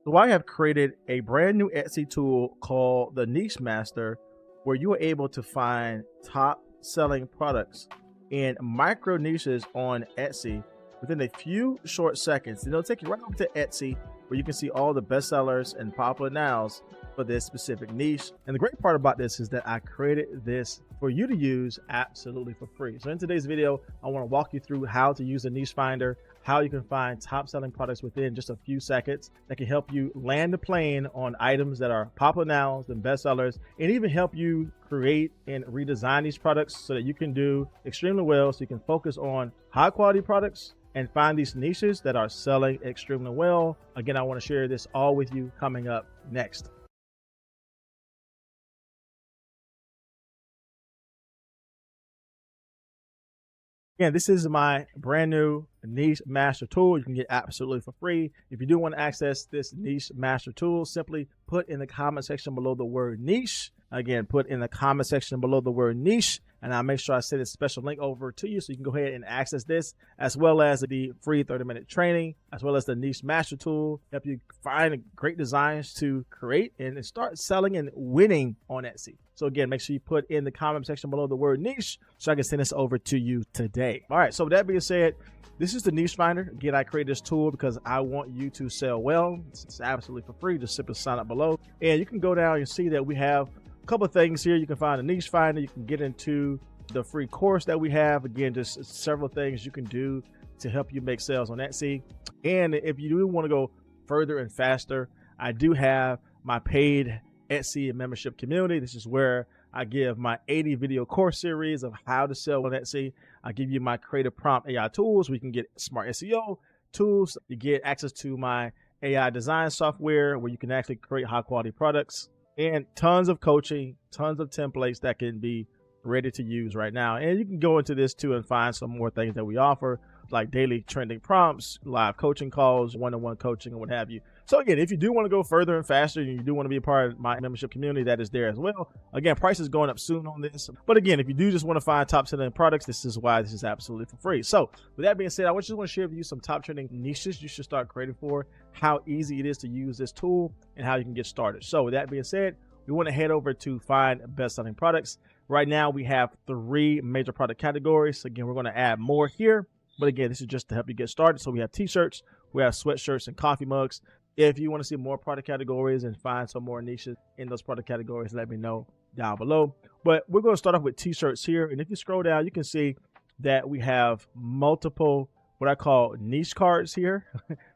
So I have created a brand new Etsy tool called the Niche Master, where you are able to find top selling products in micro niches on Etsy within a few short seconds. And it'll take you right over to Etsy, where you can see all the bestsellers and popular nows for this specific niche. And the great part about this is that I created this for you to use absolutely for free. So in today's video, I want to walk you through how to use the niche finder, how you can find top selling products within just a few seconds that can help you land the plane on items that are popular nows and bestsellers, and even help you create and redesign these products so that you can do extremely well, so you can focus on high quality products and find these niches that are selling extremely well. Again, I want to share this all with you coming up next. Again, this is my brand new Niche Master tool. You can get absolutely for free. If you do want to access this Niche Master tool, simply put in the comment section below the word niche. Again, put in the comment section below the word niche, and I'll make sure I send a special link over to you so you can go ahead and access this, as well as the free 30-minute training, as well as the Niche Master tool, help you find great designs to create and start selling and winning on Etsy. So again, make sure you put in the comment section below the word niche so I can send this over to you today. All right, so with that being said, this is the Niche Finder. Again, I created this tool because I want you to sell well. It's absolutely for free. Just simply sign up below. And you can go down and see that we have a couple of things here. You can find a Niche Finder. You can get into the free course that we have. Again, just several things you can do to help you make sales on Etsy. And if you do want to go further and faster, I do have my paid Etsy membership community. This is where I give my 80 video course series of how to sell on Etsy. I give you my creative prompt AI tools. We can get smart SEO tools. You get access to my AI design software where you can actually create high quality products, and tons of coaching, tons of templates that can be ready to use right now. And you can go into this too and find some more things that we offer, like daily trending prompts, live coaching calls, one-on-one coaching, and what have you. So again, if you do want to go further and faster, and you do want to be a part of my membership community, that is there as well. Again, price is going up soon on this. But again, if you do just want to find top selling products, this is why this is absolutely for free. So with that being said, I just want to share with you some top trending niches you should start creating for, how easy it is to use this tool, and how you can get started. So with that being said, we want to head over to find best-selling products. Right now, we have 3 major product categories. Again, we're going to add more here. But again, this is just to help you get started. So we have t-shirts, we have sweatshirts and coffee mugs. If you want to see more product categories and find some more niches in those product categories, let me know down below. But we're going to start off with t-shirts here. And if you scroll down, you can see that we have multiple, what I call niche cards here.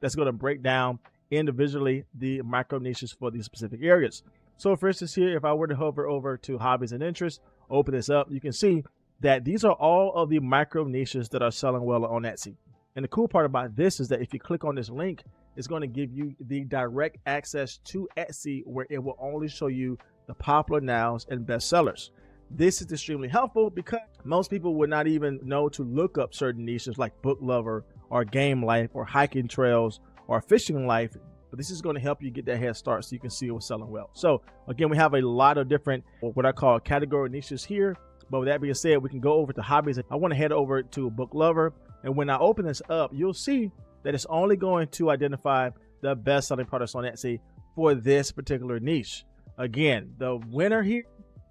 That's going to break down individually the micro niches for these specific areas. So for instance here, if I were to hover over to hobbies and interests, open this up, you can see that these are all of the micro niches that are selling well on Etsy. And the cool part about this is that if you click on this link, it's going to give you the direct access to Etsy, where it will only show you the popular nows and bestsellers. This is extremely helpful because most people would not even know to look up certain niches like book lover or game life or hiking trails or fishing life. But this is going to help you get that head start so you can see what's selling well. So again, we have a lot of different, what I call category niches here. But with that being said, we can go over to hobbies. I want to head over to book lover. And when I open this up, you'll see that it's only going to identify the best selling products on Etsy for this particular niche. Again, the winner here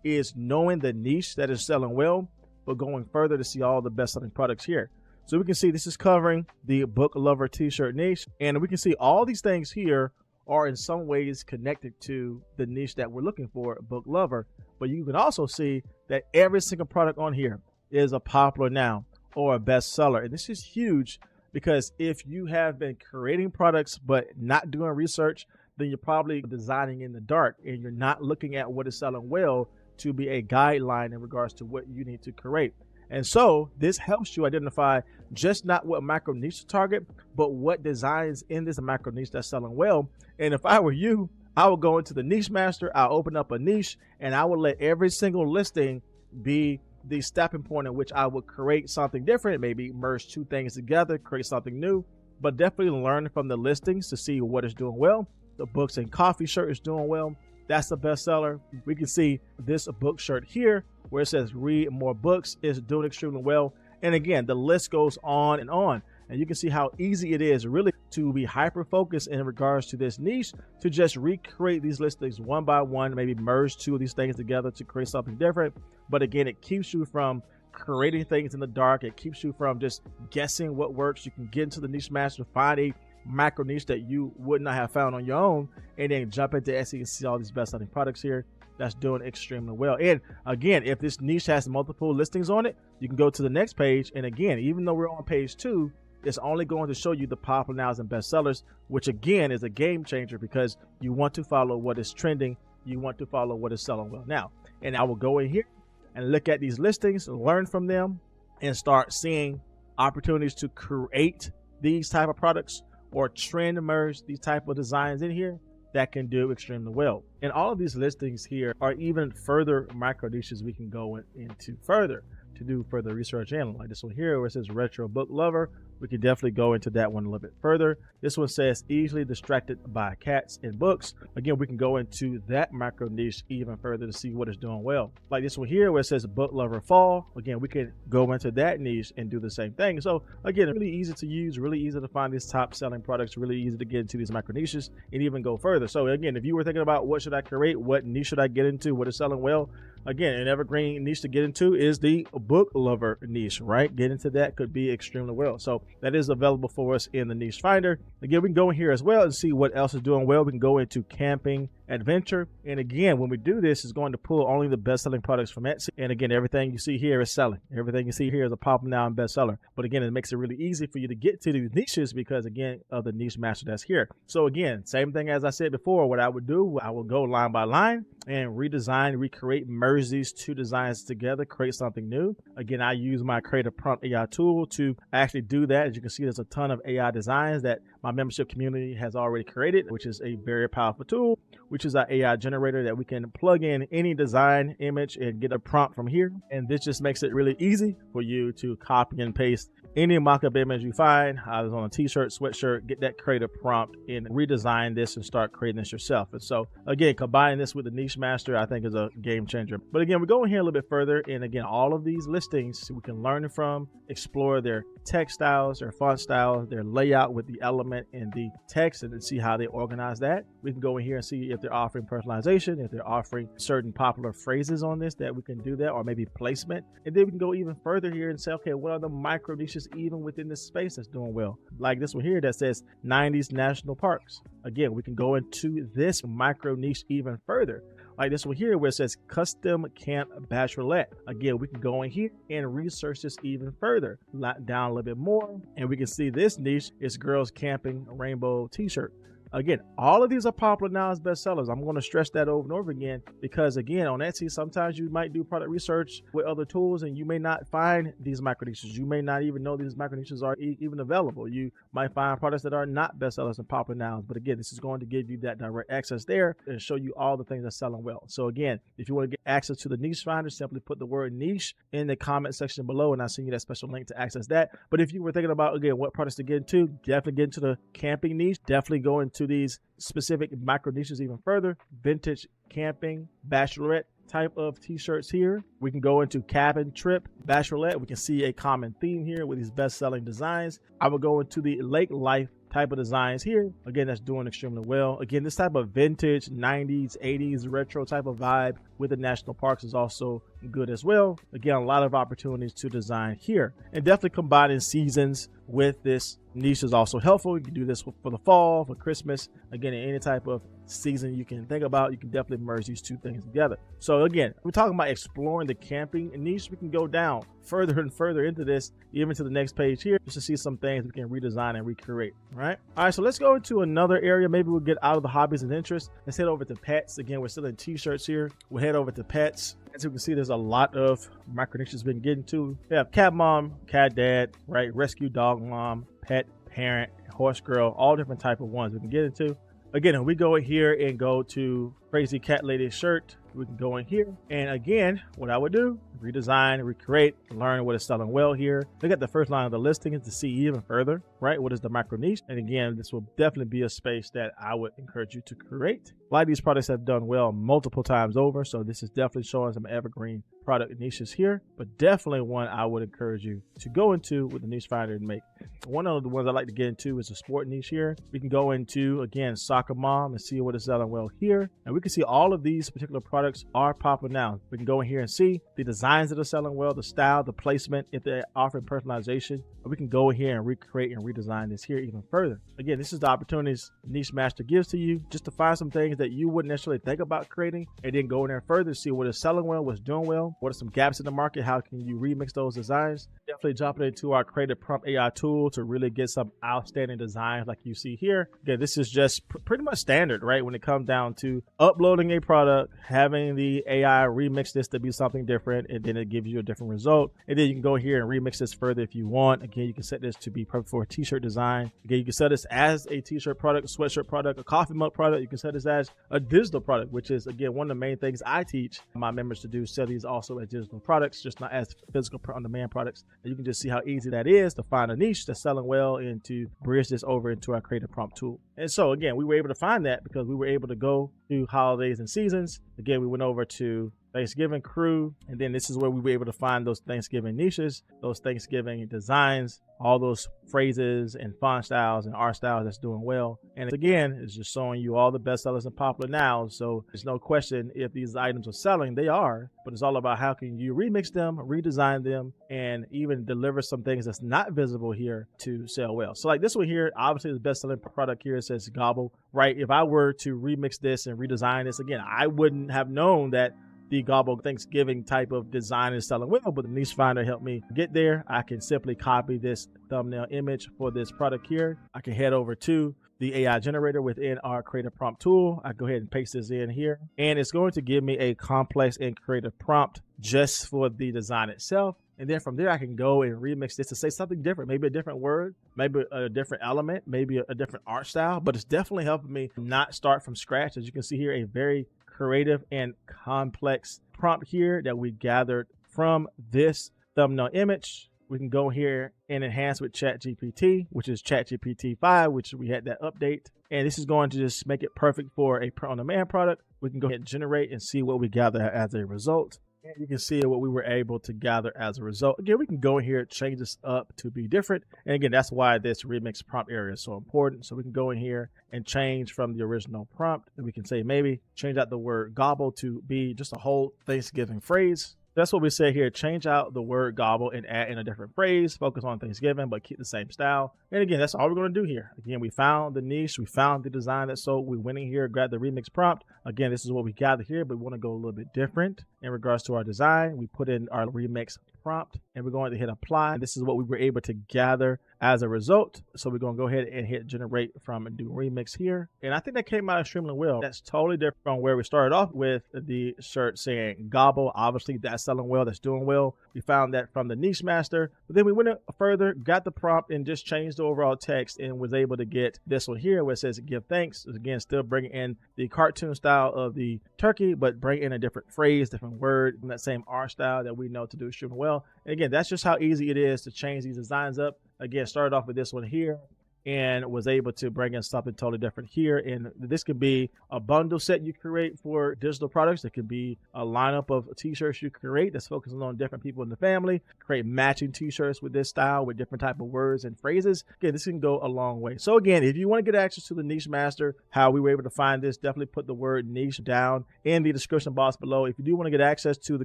is knowing the niche that is selling well, but going further to see all the best selling products here. So we can see this is covering the book lover t-shirt niche. And we can see all these things here are in some ways connected to the niche that we're looking for, book lover. But you can also see that every single product on here is a popular now or a bestseller. And this is huge because if you have been creating products but not doing research, then you're probably designing in the dark and you're not looking at what is selling well to be a guideline in regards to what you need to create. And so this helps you identify just not what micro niche to target, but what designs in this micro niche that's selling well. And if I were you, I would go into the Niche Master, I'll open up a niche, and I would let every single listing be the stepping point in which I would create something different, maybe merge 2 things together, create something new, but definitely learn from the listings to see what is doing well. The books and coffee shirt is doing well. That's the bestseller. We can see this book shirt here where it says read more books is doing extremely well. And again, the list goes on and on. And you can see how easy it is really to be hyper focused in regards to this niche, to just recreate these listings one by one, maybe merge two of these things together to create something different. But again, it keeps you from creating things in the dark. It keeps you from just guessing what works. You can get into the niche master, find a micro niche that you would not have found on your own, and then jump into Etsy and see all these best-selling products here that's doing extremely well. And again, if this niche has multiple listings on it, you can go to the next page. And again, even though we're on page 2, it's only going to show you the popular nows and bestsellers, which again is a game changer because you want to follow what is trending. You want to follow what is selling well now. And I will go in here and look at these listings, learn from them, and start seeing opportunities to create these type of products or trend merge these type of designs in here that can do extremely well. And all of these listings here are even further micro niches we can go into further to do further research in. Like this one here where it says retro book lover, we can definitely go into that one a little bit further. This one says easily distracted by cats and books. Again, we can go into that micro niche even further to see what is doing well. Like this one here where it says book lover fall. Again, we can go into that niche and do the same thing. So again, really easy to use, really easy to find these top selling products, really easy to get into these micro niches and even go further. So again, if you were thinking about what should I create, what niche should I get into, what is selling well, again, an evergreen niche to get into is the book lover niche, right? Get into that could be extremely well. So that is available for us in the niche finder. Again, we can go in here as well and see what else is doing well. We can go into camping adventure. And again, when we do this, it's going to pull only the best-selling products from Etsy. And again, everything you see here is selling. Everything you see here is a popular now and bestseller. But again, it makes it really easy for you to get to these niches because again, of the niche master that's here. So again, same thing as I said before, what I would do, I would go line by line and redesign, recreate, merge these two designs together, create something new. Again, I use my Creative Prompt AI tool to actually do that. As you can see, there's a ton of AI designs that my membership community has already created, which is a very powerful tool, which is our AI generator that we can plug in any design image and get a prompt from here. And this just makes it really easy for you to copy and paste any mock-up image you find, either on a t-shirt, sweatshirt, get that creative prompt and redesign this and start creating this yourself. And so again, combining this with the niche master, I think is a game changer. But again, we're going here a little bit further. And again, all of these listings we can learn from, explore their text styles, their font styles, their layout with the element and the text, and then see how they organize that. We can go in here and see if they're offering personalization, if they're offering certain popular phrases on this that we can do that, or maybe placement. And then we can go even further here and say, okay, what are the micro niches even within this space that's doing well? Like this one here that says 90s national parks. Again, we can go into this micro niche even further. Like this one here where it says custom camp bachelorette. Again, we can go in here and research this even further, down a little bit more, and we can see this niche is girls camping rainbow t-shirt. Again, all of these are popular now as bestsellers. I'm going to stress that over and over again because again, on Etsy, sometimes you might do product research with other tools and you may not find these micro niches. You may not even know these micro niches are even available. You might find products that are not bestsellers and popular nouns. But again, this is going to give you that direct access there and show you all the things that's selling well. So again, if you want to get access to the niche finder, simply put the word niche in the comment section below and I'll send you that special link to access that. But if you were thinking about, again, what products to get into, definitely get into the camping niche. Definitely go into these specific micro niches even further. Vintage camping bachelorette type of t-shirts here. We can go into cabin trip bachelorette. We can see a common theme here with these best-selling designs. I will go into the lake life type of designs here. Again, that's doing extremely well. Again, this type of vintage 90s 80s retro type of vibe with the national parks is also good as well. Again, a lot of opportunities to design here, and definitely combining seasons with this niche is also helpful. You can do this for the fall, for Christmas. Again, in any type of season you can think about, you can definitely merge these two things together. So again, we're talking about exploring the camping niche. We can go down further and further into this, even to the next page here, just to see some things we can redesign and recreate. All right, so let's go into another area. Maybe we'll get out of the hobbies and interests. Let's head over to pets. Again, we're still in t-shirts here. We'll head over to pets. As you can see, there's a lot of micro niches we've been getting to. We have cat mom, cat dad, right? Rescue dog mom, pet parent, horse girl, all different type of ones we can get into. Again, if we go in here and go to crazy cat lady shirt, we can go in here. And again, what I would do, redesign, recreate, learn what is selling well here. Look at the first line of the listing to see even further, right? What is the micro niche? And again, this will definitely be a space that I would encourage you to create. A lot of these products have done well multiple times over. So this is definitely showing some evergreen product niches here, but definitely one I would encourage you to go into with the niche finder and make. One of the ones I like to get into is the sport niche here. We can go into, again, soccer mom and see what is selling well here. And we can see all of these particular products are popular now. We can go in here and see the designs that are selling well, the style, the placement, if they're offering personalization. We can go in here and recreate and redesign this here even further. Again, this is the opportunities Niche Master gives to you just to find some things that you wouldn't necessarily think about creating, and then go in there further, see what is selling well, what's doing well, what are some gaps in the market, how can you remix those designs. Definitely jump into our Creative Prompt AI tool to really get some outstanding designs like you see here. Again, this is just pretty much standard, right? When it comes down to uploading a product, having the AI remix this to be something different, and then it gives you a different result. And then you can go here and remix this further if you want. Again, you can set this to be perfect for a t-shirt design. Again, you can set this as a t-shirt product, a sweatshirt product, a coffee mug product. You can set this as a digital product, which is, again, one of the main things I teach my members to do, sell these also as digital products, just not as physical on-demand products. And you can just see how easy that is to find a niche that's selling well and to bridge this over into our Creative Prompt tool. And so, again, we were able to find that because we were able to go through holidays and seasons. Again, we went over to Thanksgiving crew, and then this is where we were able to find those Thanksgiving niches, those Thanksgiving designs, all those phrases and font styles and art styles that's doing well. And again, it's just showing you all the bestsellers and popular now. So there's no question if these items are selling, they are, but it's all about how can you remix them, redesign them, and even deliver some things that's not visible here to sell well. So like this one here, obviously the best-selling product here says Gobble, right? If I were to remix this and redesign this, again, I wouldn't have known that the Gobble Thanksgiving type of design is selling well, but the Niche Finder helped me get there. I can simply copy this thumbnail image for this product here. I can head over to the AI generator within our Creative Prompt tool. I go ahead and paste this in here, and it's going to give me a complex and creative prompt just for the design itself. And then from there, I can go and remix this to say something different, maybe a different word, maybe a different element, maybe a different art style, but it's definitely helping me not start from scratch. As you can see here, a very creative and complex prompt here that we gathered from this thumbnail image. We can go here and enhance with ChatGPT, which is ChatGPT 5, which we had that update. And this is going to just make it perfect for a on-demand product. We can go ahead and generate and see what we gather as a result. And you can see what we were able to gather as a result. Again, we can go in here, change this up to be different. And again, that's why this remix prompt area is so important. So we can go in here and change from the original prompt. And we can say maybe change out the word gobble to be just a whole Thanksgiving phrase. That's what we say here. Change out the word gobble and add in a different phrase. Focus on Thanksgiving, but keep the same style. And again, that's all we're going to do here. Again, we found the niche. We found the design that sold. We went in here, grabbed the remix prompt. Again, this is what we gathered here, but we want to go a little bit different in regards to our design. We put in our remix prompt, and we're going to hit apply. This is what we were able to gather as a result. So we're going to go ahead and hit generate from and do remix here. And I think that came out extremely well. That's totally different from where we started off with the shirt saying gobble. Obviously, that's selling well, that's doing well. We found that from the Niche Master, but then we went further, got the prompt, and just changed the overall text and was able to get this one here where it says give thanks. Again, still bringing in the cartoon style of the turkey, but bring in a different phrase, different word, and that same art style that we know to do extremely well. And again, that's just how easy it is to change these designs up. Again, started off with this one here and was able to bring in something totally different here. And this could be a bundle set you create for digital products. It could be a lineup of t-shirts you create that's focusing on different people in the family. Create matching t-shirts with this style with different type of words and phrases. Again, this can go a long way. So again, if you want to get access to the Niche Master, how we were able to find this, definitely put the word niche down in the description box below. If you do want to get access to the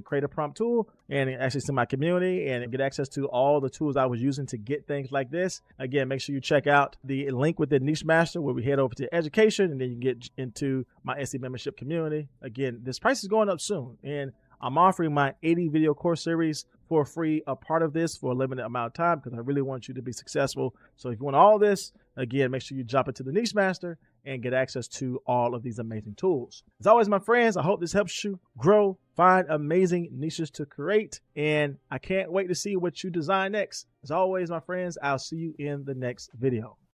Creative Prompt tool and access to my community and get access to all the tools I was using to get things like this, again, make sure you check out the link with the Niche Master where we head over to education, and then you get into my SE membership community. Again, this price is going up soon, and I'm offering my 80 video course series for free, a part of this for a limited amount of time because I really want you to be successful. So if you want all this, again, make sure you jump into the Niche Master and get access to all of these amazing tools. As always, my friends, I hope this helps you grow, find amazing niches to create, and I can't wait to see what you design next. As always, my friends, I'll see you in the next video.